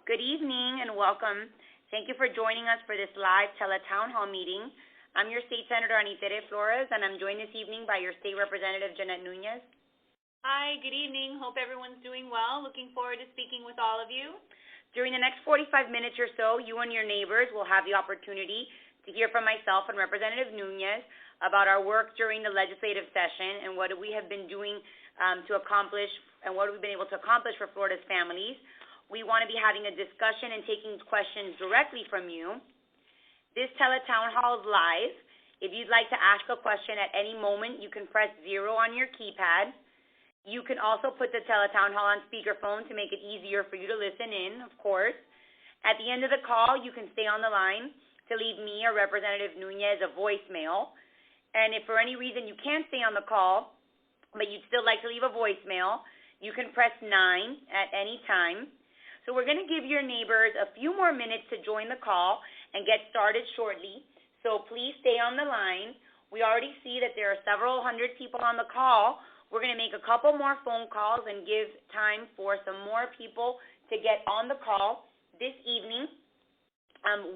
Good evening and welcome. Thank you for joining us for this live tele-town hall meeting. I'm your State Senator Anitere Flores, and I'm joined this evening by your State Representative Jeanette Nunez. Hi, good evening. Hope everyone's doing well. Looking forward to speaking with all of you. During the next 45 minutes or so, you and your neighbors will have the opportunity to hear from myself and Representative Nunez about our work during the legislative session and what we have been doing to accomplish and what we've been able to accomplish for Florida's families. We want to be having a discussion and taking questions directly from you. This tele-town hall is live. If you'd like to ask a question at any moment, you can press 0 on your keypad. You can also put the tele-town hall on speakerphone to make it easier for you to listen in, of course. At the end of the call, you can stay on the line to leave me or Representative Nunez a voicemail. And if for any reason you can't stay on the call, but you'd still like to leave a voicemail, you can press 9 at any time. So we're going to give your neighbors a few more minutes to join the call and get started shortly. So please stay on the line. We already see that there are several hundred people on the call. We're going to make a couple more phone calls and give time for some more people to get on the call this evening.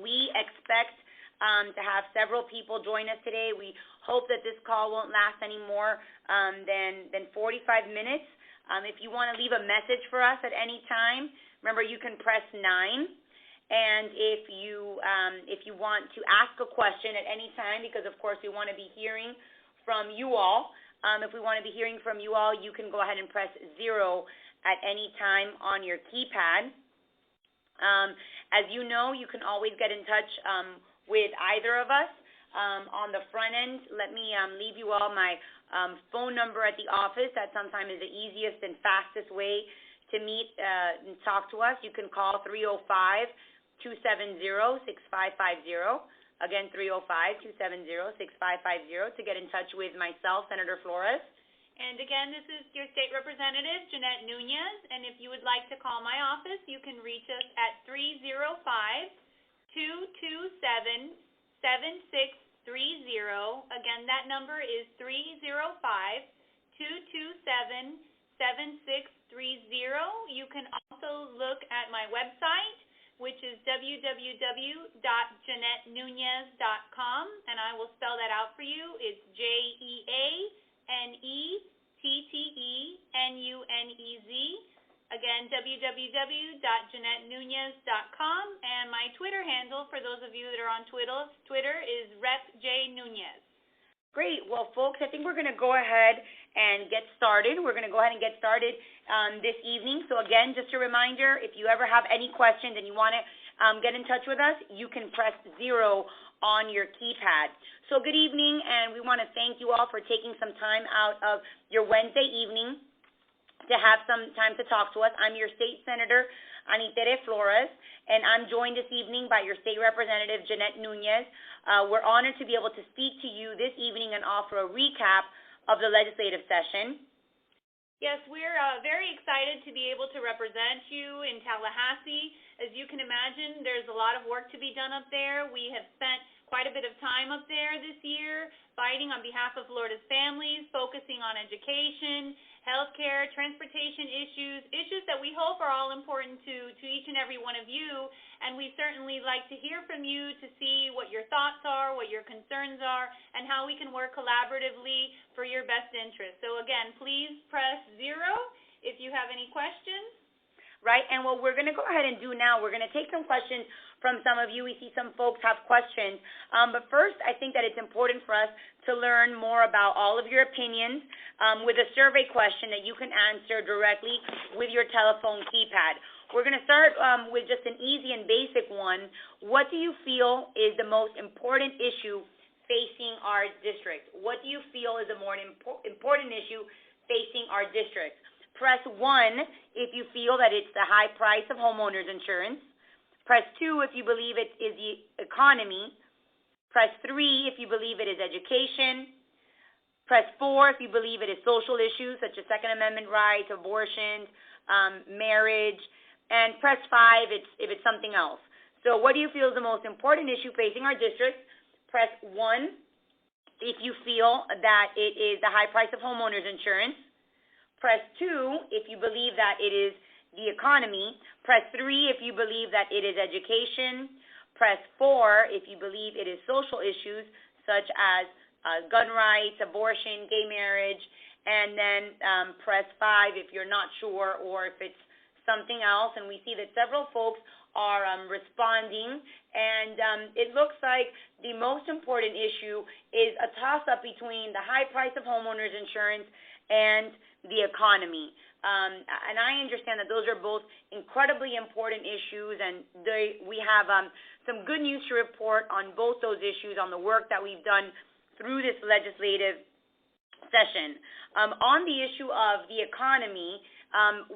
We expect to have several people join us today. We hope that this call won't last any more than 45 minutes. If you want to leave a message for us at any time, remember, you can press 9, and if you want to ask a question at any time, because, of course, we want to be hearing from you all, if we want to be hearing from you all, you can go ahead and press 0 at any time on your keypad. As you know, you can always get in touch with either of us. On the front end, let me leave you all my phone number at the office. That sometimes is the easiest and fastest way to meet and talk to us. You can call 305-270-6550. Again, 305-270-6550 to get in touch with myself, Senator Flores. And again, this is your State Representative, Jeanette Nunez. And if you would like to call my office, you can reach us at 305-227-7630. Again, that number is 305-227-7630. You can also look at my website, which is www.JeanetteNunez.com, and I will spell that out for you. It's JeanetteNunez. Again, www.JeanetteNunez.com, and my Twitter handle, for those of you that are on Twitter is RepJNunez. Great. Well, folks, I think we're going to go ahead and get started. We're going to go ahead and get started this evening. So, again, just a reminder, if you ever have any questions and you want to get in touch with us, you can press 0 on your keypad. So, good evening, and we want to thank you all for taking some time out of your Wednesday evening to have some time to talk to us. I'm your State Senator, Anitere Flores, and I'm joined this evening by your State Representative, Jeanette Nunez. We're honored to be able to speak to you this evening and offer a recap of the legislative session. Yes, we're very excited to be able to represent you in Tallahassee. As you can imagine, there's a lot of work to be done up there. We have spent quite a bit of time up there this year fighting on behalf of Florida's families, focusing on education, healthcare, transportation issues that we hope are all important to each and every one of you. And we certainly like to hear from you to see what your thoughts are, what your concerns are, and how we can work collaboratively for your best interest. So again, please press 0 if you have any questions. Right, and what we're going to go ahead and do now, we're going to take some questions from some of you. We see some folks have questions. But first, I think that it's important for us to learn more about all of your opinions with a survey question that you can answer directly with your telephone keypad. We're going to start with just an easy and basic one. What do you feel is the most important issue facing our district? What do you feel is the more important issue facing our district? Press 1 if you feel that it's the high price of homeowners insurance. Press 2 if you believe it is the economy. Press 3 if you believe it is education. Press 4 if you believe it is social issues such as Second Amendment rights, abortion, marriage. And press 5 if it's something else. So what do you feel is the most important issue facing our district? Press 1 if you feel that it is the high price of homeowners insurance. Press 2 if you believe that it is the economy. Press 3 if you believe that it is education. Press 4 if you believe it is social issues such as gun rights, abortion, gay marriage, and then press 5 if you're not sure or if it's something else. And we see that several folks are responding, and it looks like the most important issue is a toss-up between the high price of homeowners insurance and the economy. And I understand that those are both incredibly important issues, and we have some good news to report on both those issues, on the work that we've done through this legislative session. On the issue of the economy,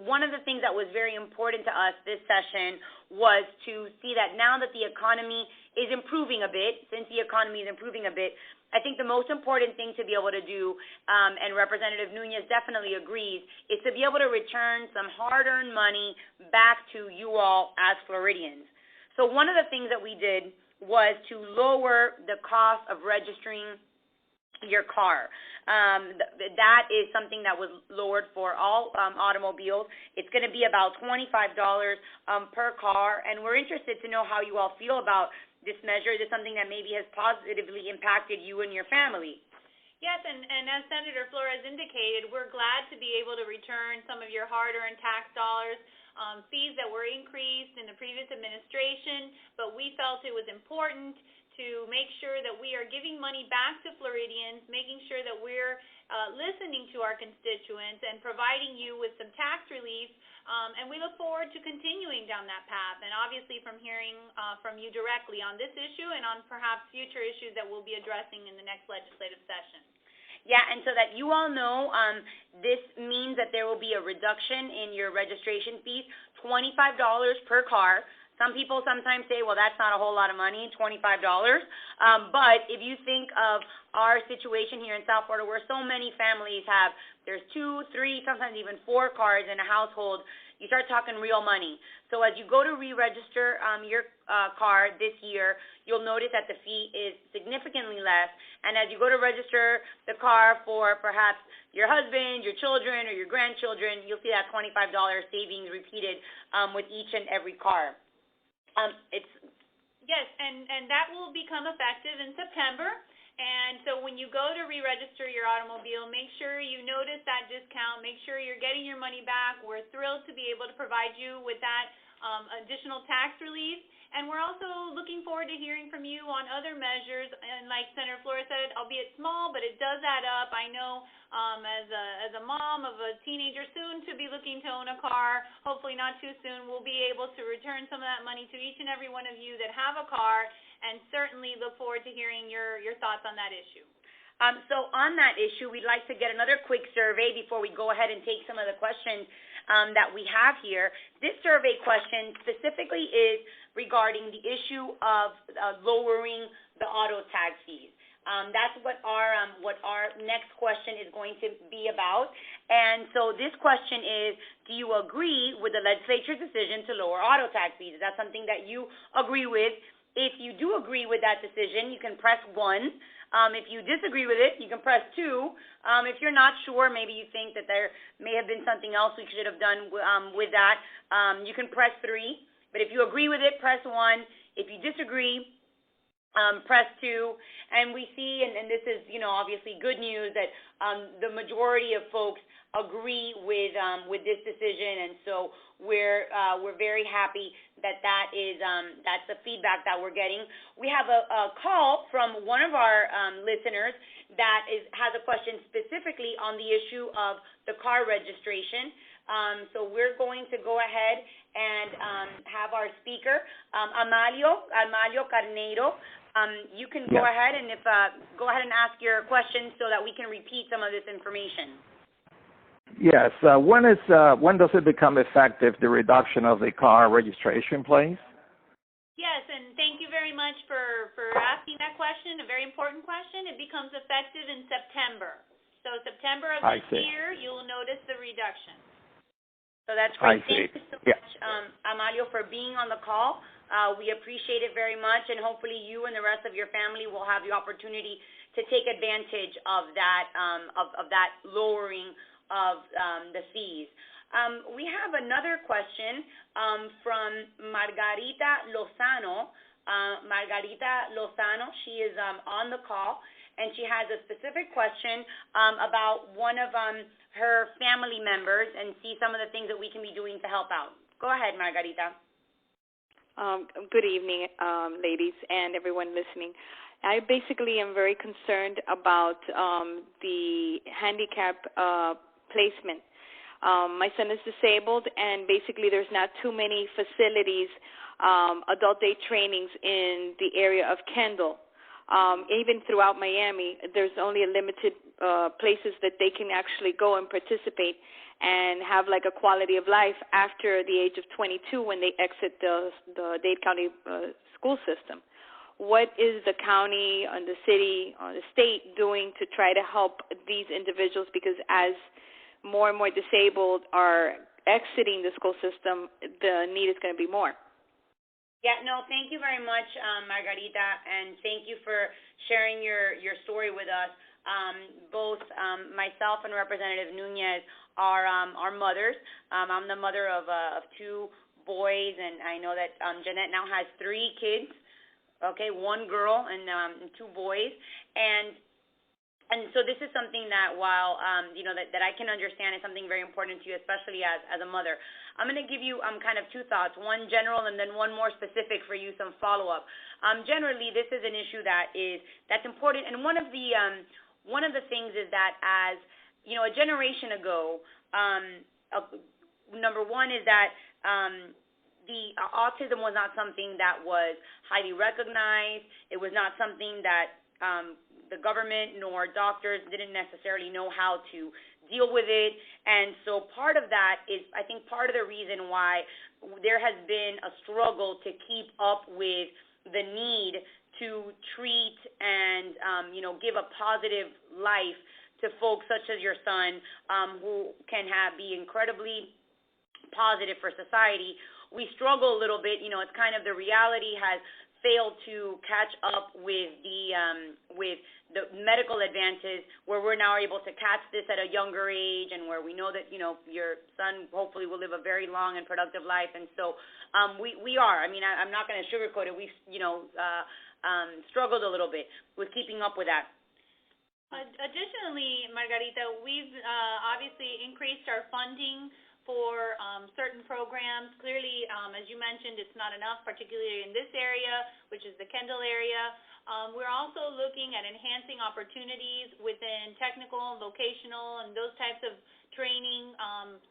one of the things that was very important to us this session was to see that now that the economy is improving a bit, since the economy is improving a bit, I think the most important thing to be able to do, and Representative Nuñez definitely agrees, is to be able to return some hard-earned money back to you all as Floridians. So one of the things that we did was to lower the cost of registering your car. That is something that was lowered for all automobiles. It's going to be about $25 per car, and we're interested to know how you all feel about this measure. Is it something that maybe has positively impacted you and your family? Yes, and as Senator Flores indicated, we're glad to be able to return some of your hard-earned tax dollars, fees that were increased in the previous administration, but we felt it was important to make sure that we are giving money back to Floridians, making sure that we're listening to our constituents and providing you with some tax relief, and we look forward to continuing down that path, and obviously from hearing from you directly on this issue and on perhaps future issues that we'll be addressing in the next legislative session. Yeah, and so that you all know, this means that there will be a reduction in your registration fees, $25 per car. Some people sometimes say, well, that's not a whole lot of money, $25. But if you think of our situation here in South Florida, where so many families have, there's 2, 3, sometimes even 4 cars in a household, you start talking real money. So as you go to re-register your car this year, you'll notice that the fee is significantly less. And as you go to register the car for perhaps your husband, your children, or your grandchildren, you'll see that $25 savings repeated with each and every car. Yes, and that will become effective in September. And so when you go to re-register your automobile, make sure you notice that discount. Make sure you're getting your money back. We're thrilled to be able to provide you with that additional tax relief. And we're also looking forward to hearing from you on other measures. And like Senator Flores said, albeit small, but it does add up. I know as a mom of a teenager soon to be looking to own a car, hopefully not too soon, we'll be able to return some of that money to each and every one of you that have a car, and certainly look forward to hearing your thoughts on that issue. So on that issue, we'd like to get another quick survey before we go ahead and take some of the questions that we have here. This survey question specifically is regarding the issue of lowering the auto tag fees. That's what our next question is going to be about. And so this question is, do you agree with the legislature's decision to lower auto tag fees? Is that something that you agree with? If you do agree with that decision, you can press 1. If you disagree with it, you can press 2. If you're not sure, maybe you think that there may have been something else we should have done with that, you can press 3. But if you agree with it, press 1. If you disagree, press 2. And we see, and this is, obviously good news, that the majority of folks agree with this decision, and so we're very happy that that's the feedback that we're getting. We have a call from one of our listeners that has a question specifically on the issue of the car registration. So we're going to go ahead and have our speaker, Amalio Carneiro. You can go ahead and go ahead and ask your question so that we can repeat some of this information. Yes. When does it become effective, the reduction of the car registration, please? Yes, and thank you very much for asking that question, a very important question. It becomes effective in September. So September of this year, you'll notice the reduction. So that's great. Thank you so much, Amalio, for being on the call. We appreciate it very much, and hopefully you and the rest of your family will have the opportunity to take advantage of that lowering of the fees. We have another question from Margarita Lozano. Margarita Lozano, she is on the call, and she has a specific question about one of her family members and see some of the things that we can be doing to help out. Go ahead, Margarita. Good evening, ladies and everyone listening. I basically am very concerned about the handicap placement. My son is disabled, and basically there's not too many facilities, adult day trainings in the area of Kendall. Even throughout Miami, there's only a limited places that they can actually go and participate and have like a quality of life after the age of 22 when they exit the Dade County school system. What is the county and the city or the state doing to try to help these individuals? Because as more and more disabled are exiting the school system, the need is going to be more. Yeah, no, thank you very much, Margarita, and thank you for sharing your story with us. Both myself and Representative Nunez are mothers. I'm the mother of two boys, and I know that Jeanette now has 3 kids. Okay, 1 girl and 2 boys, and so this is something that while that I can understand is something very important to you, especially as a mother. I'm going to give you kind of 2 thoughts, one general and then one more specific for you, some follow-up. Generally, this is an issue that's important, and one of the things is that as a generation ago, number one is that the autism was not something that was highly recognized. It was not something that the government nor doctors didn't necessarily know how to deal with it. And so part of that is, I think, part of the reason why there has been a struggle to keep up with the need to treat and, give a positive life to folks such as your son, who can be incredibly positive for society. We struggle a little bit, it's kind of the reality has failed to catch up with the medical advances where we're now able to catch this at a younger age, and where we know that, your son hopefully will live a very long and productive life. And so we are. I mean, I'm not going to sugarcoat it. We've, struggled a little bit with keeping up with that. Additionally, Margarita, we've obviously increased our funding for certain programs. Clearly, as you mentioned, it's not enough, particularly in this area, which is the Kendall area. We're also looking at enhancing opportunities within technical and vocational and those types of training,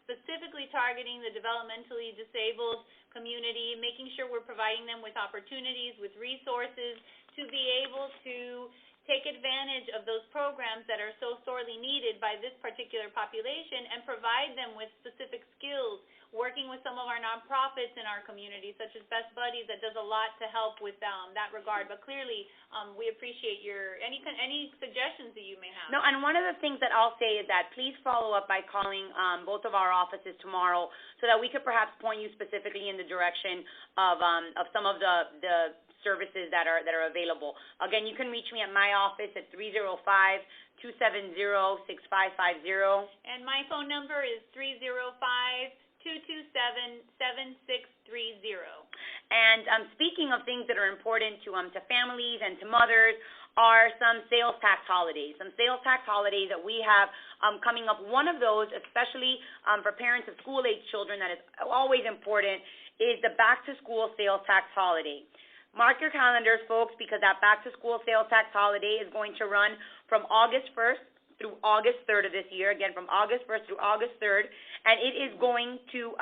specifically targeting the developmentally disabled community, making sure we're providing them with opportunities, with resources to be able to take advantage of those programs that are so sorely needed by this particular population and provide them with specific skills, working with some of our nonprofits in our community, such as Best Buddies, that does a lot to help with that regard. But clearly, we appreciate your any suggestions that you may have. No, and one of the things that I'll say is that please follow up by calling both of our offices tomorrow so that we could perhaps point you specifically in the direction of some of the services that are available. Again, you can reach me at my office at 305-270-6550. And my phone number is 305-227-7630. And speaking of things that are important to families and to mothers are some sales tax holidays. Some sales tax holidays that we have coming up. One of those, especially for parents of school-age children, that is always important, is the back-to-school sales tax holiday. Mark your calendars, folks, because that back-to-school sales tax holiday is going to run from August 1st through August 3rd of this year. Again, from August 1st through August 3rd. And it is going to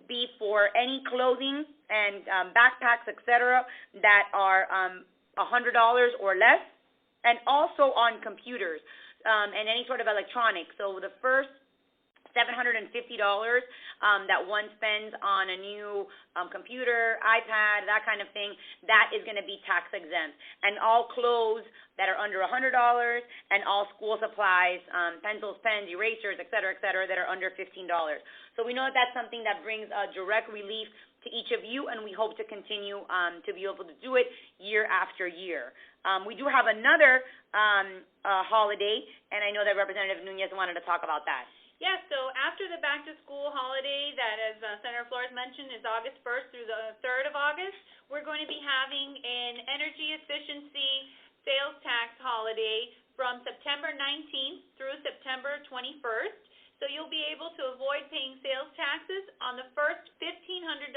be for any clothing and backpacks, etc., that are $100 or less, and also on computers and any sort of electronics. So the first $750 that one spends on a new computer, iPad, that kind of thing, that is going to be tax exempt. And all clothes that are under $100 and all school supplies, pencils, pens, erasers, et cetera, that are under $15. So we know that that's something that brings direct relief to each of you, and we hope to continue to be able to do it year after year. We do have another holiday, and I know that Representative Nunez wanted to talk about that. Yes, so after the back-to-school holiday that, as Senator Flores mentioned, is August 1st through the 3rd of August, we're going to be having an energy efficiency sales tax holiday from September 19th through September 21st. So you'll be able to avoid paying sales taxes on the first $1,500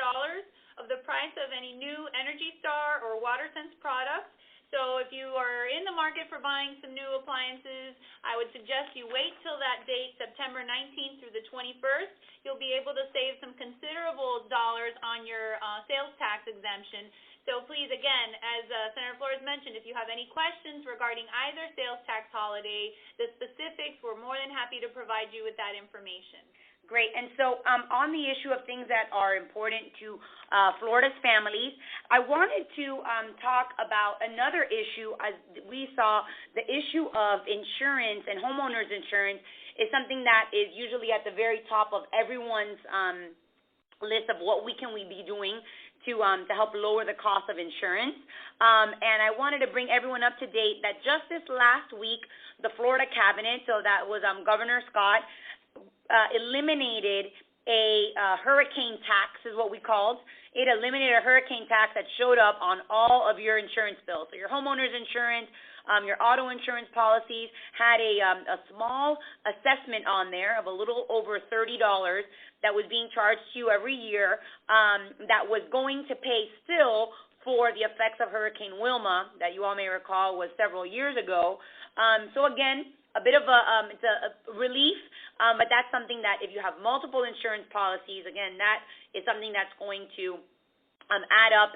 of the price of any new Energy Star or WaterSense products. So if you are in the market for buying some new appliances, I would suggest you wait till that date, September 19th through the 21st. You'll be able to save some considerable dollars on your sales tax exemption. So please, again, as Senator Flores mentioned, if you have any questions regarding either sales tax holiday, the specifics, we're more than happy to provide you with that information. Great. And so on the issue of things that are important to Florida's families, I wanted to talk about another issue. As we saw, the issue of insurance and homeowners insurance is something that is usually at the very top of everyone's list of what we be doing to help lower the cost of insurance. And I wanted to bring everyone up to date that just this last week, the Florida Cabinet, so that was Governor Scott, eliminated a hurricane tax, is what we called. It eliminated a hurricane tax that showed up on all of your insurance bills. So your homeowner's insurance, your auto insurance policies had a small assessment on there of a little over $30 that was being charged to you every year that was going to pay still for the effects of Hurricane Wilma that you all may recall was several years ago. So again, a bit of it's a relief, but that's something that if you have multiple insurance policies, again, that is something that's going to add up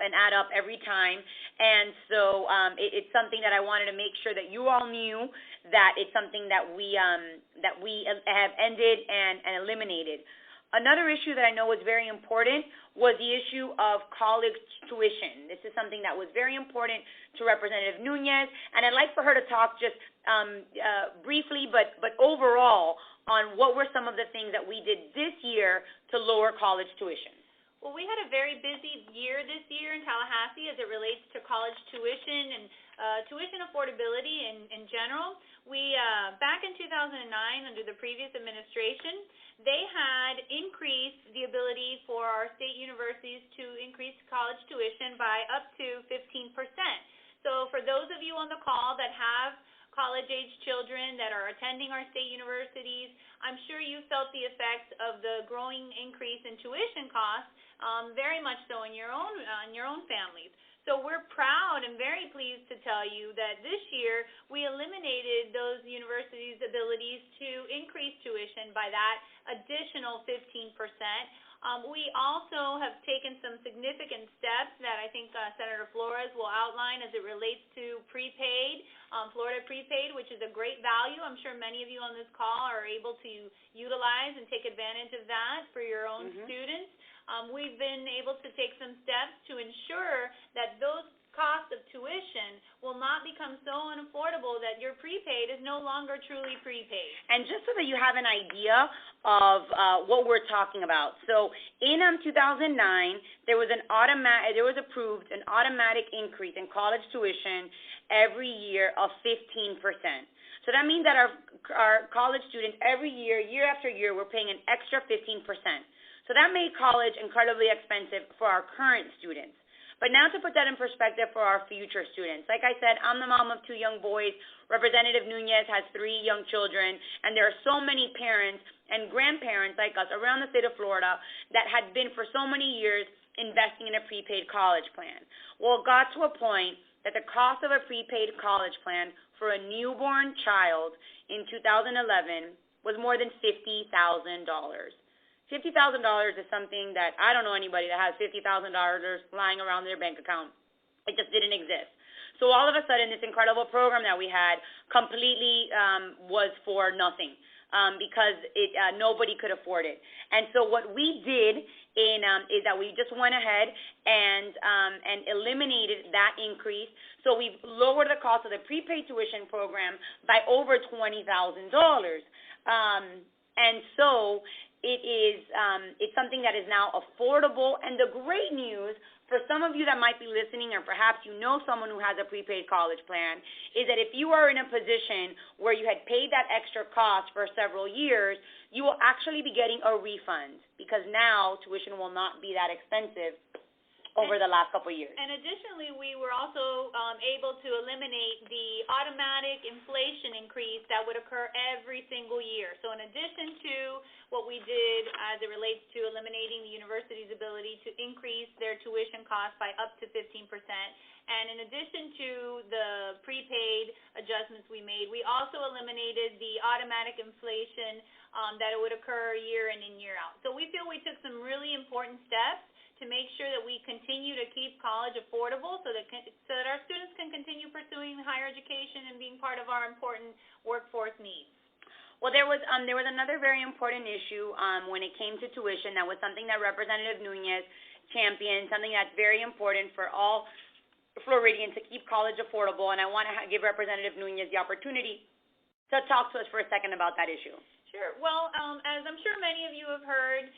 every time. And so it's something that I wanted to make sure that you all knew that it's something that we have ended and eliminated. Another issue that I know was very important was the issue of college tuition. This is something that was very important to Representative Nuñez, and I'd like for her to talk just briefly, but overall, on what were some of the things that we did this year to lower college tuition. Well, we had a very busy year this year in Tallahassee as it relates to college tuition and tuition affordability in general. We, back in 2009, under the previous administration, they had increased the ability for our state universities to increase college tuition by up to 15%. So for those of you on the call that have college-age children that are attending our state universities, I'm sure you felt the effects of the growing increase in tuition costs, very much so in your own families. So we're proud and very pleased to tell you that this year we eliminated those universities' abilities to increase tuition by that additional 15%. We also have taken some significant steps that I think Senator Flores will outline as it relates to prepaid, Florida prepaid, which is a great value. I'm sure many of you on this call are able to utilize and take advantage of that for your own students. We've been able to take some steps to ensure that those costs of tuition will not become so unaffordable that your prepaid is no longer truly prepaid. And just so that you have an idea of what we're talking about, so in 2009, there was approved an automatic increase in college tuition every year of 15%. So that means that our college students every year, year after year, we're paying an extra 15%. So that made college incredibly expensive for our current students. But now to put that in perspective for our future students, like I said, I'm the mom of 2 young boys. Representative Nuñez has 3 young children, and there are so many parents and grandparents like us around the state of Florida that had been for so many years investing in a prepaid college plan. Well, it got to a point that the cost of a prepaid college plan for a newborn child in 2011 was more than $50,000. $50,000 is something that I don't know anybody that has $50,000 lying around their bank account. It just didn't exist. So all of a sudden, this incredible program that we had completely was for nothing because nobody could afford it. And so what we did is that we just went ahead and eliminated that increase. So we've lowered the cost of the prepaid tuition program by over $20,000. And so it's something that is now affordable. And the great news for some of you that might be listening, or perhaps you know someone who has a prepaid college plan, is that if you are in a position where you had paid that extra cost for several years, you will actually be getting a refund, because now tuition will not be that expensive over the last couple of years. And additionally, we were also able to eliminate the automatic inflation increase that would occur every single year. So in addition to what we did as it relates to eliminating the university's ability to increase their tuition costs by up to 15%, and in addition to the prepaid adjustments we made, we also eliminated the automatic inflation that it would occur year in and year out. So we feel we took some really important steps to make sure that we continue to keep college affordable so that our students can continue pursuing higher education and being part of our important workforce needs. Well, there was another very important issue when it came to tuition. That was something that Representative Nuñez championed, something that's very important for all Floridians to keep college affordable, and I want to give Representative Nuñez the opportunity to talk to us for a second about that issue. Sure. Well, as I'm sure many of you have heard,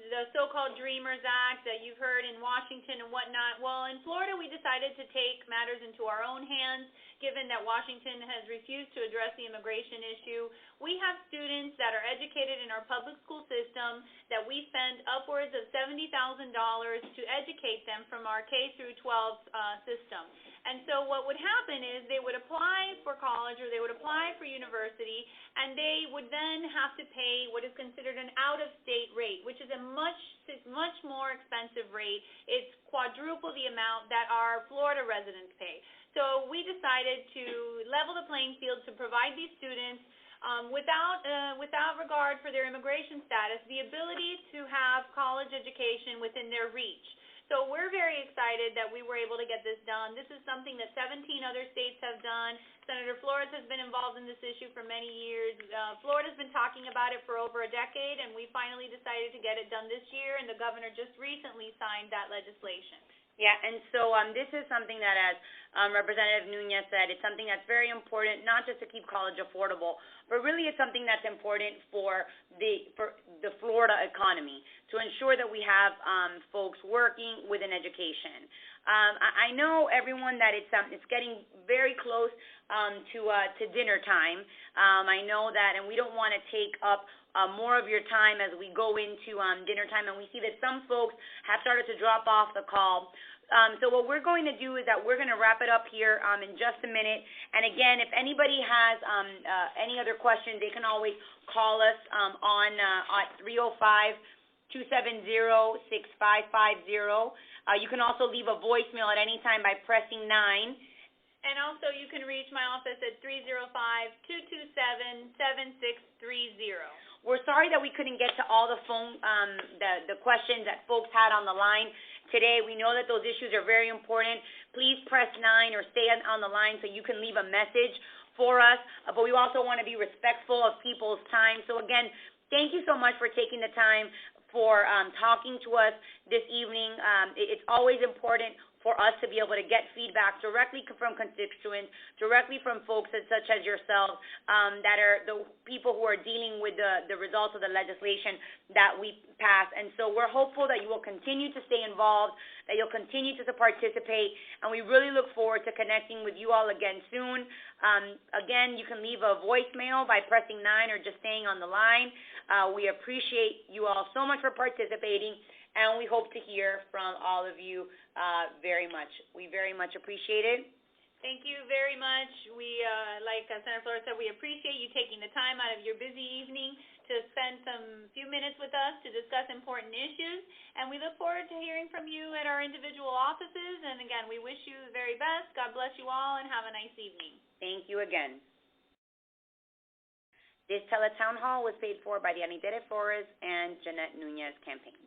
the so-called Dreamers Act that you've heard in Washington and whatnot. Well, in Florida, we decided to take matters into our own hands, given that Washington has refused to address the immigration issue. We have students that are educated in our public school system that we spend upwards of $70,000 to educate them from our K through 12 system. And so what would happen is they would apply for college or they would apply for university, and they would then have to pay what is considered an out-of-state rate, which is a much more expensive rate. It's quadruple the amount that our Florida residents pay. So we decided to level the playing field to provide these students, without regard for their immigration status, the ability to have college education within their reach. So we're very excited that we were able to get this done. This is something that 17 other states have done. Senator Flores has been involved in this issue for many years. Florida's been talking about it for over a decade, and we finally decided to get it done this year, and the governor just recently signed that legislation. Yeah, and so this is something that, as Representative Nuñez said, it's something that's very important, not just to keep college affordable, but really it's something that's important for the Florida economy, to ensure that we have folks working with an education. I know, everyone, that it's getting very close to dinner time. I know that, and we don't want to take up more of your time as we go into dinner time, and we see that some folks have started to drop off the call. So what we're going to do is that we're going to wrap it up here in just a minute. And again, if anybody has any other questions, they can always call us on at 305-270-6550. You can also leave a voicemail at any time by pressing 9. And also, you can reach my office at 305-227-7630. We're sorry that we couldn't get to all the phone, the questions that folks had on the line today. We know that those issues are very important. Please press 9 or stay on the line so you can leave a message for us. But we also want to be respectful of people's time. So again, thank you so much for taking the time for talking to us this evening. It's always important for us to be able to get feedback directly from constituents, directly from folks such as yourselves, that are the people who are dealing with the results of the legislation that we pass. And so we're hopeful that you will continue to stay involved, that you'll continue to participate, and we really look forward to connecting with you all again soon. Again, you can leave a voicemail by pressing 9 or just staying on the line. We appreciate you all so much for participating, and we hope to hear from all of you very much. We very much appreciate it. Thank you very much. We, like Senator Flores said, we appreciate you taking the time out of your busy evening to spend some few minutes with us to discuss important issues, and we look forward to hearing from you at our individual offices. And again, we wish you the very best. God bless you all, and have a nice evening. Thank you again. This teletown hall was paid for by the Anita Flores and Jeanette Nuñez campaigns.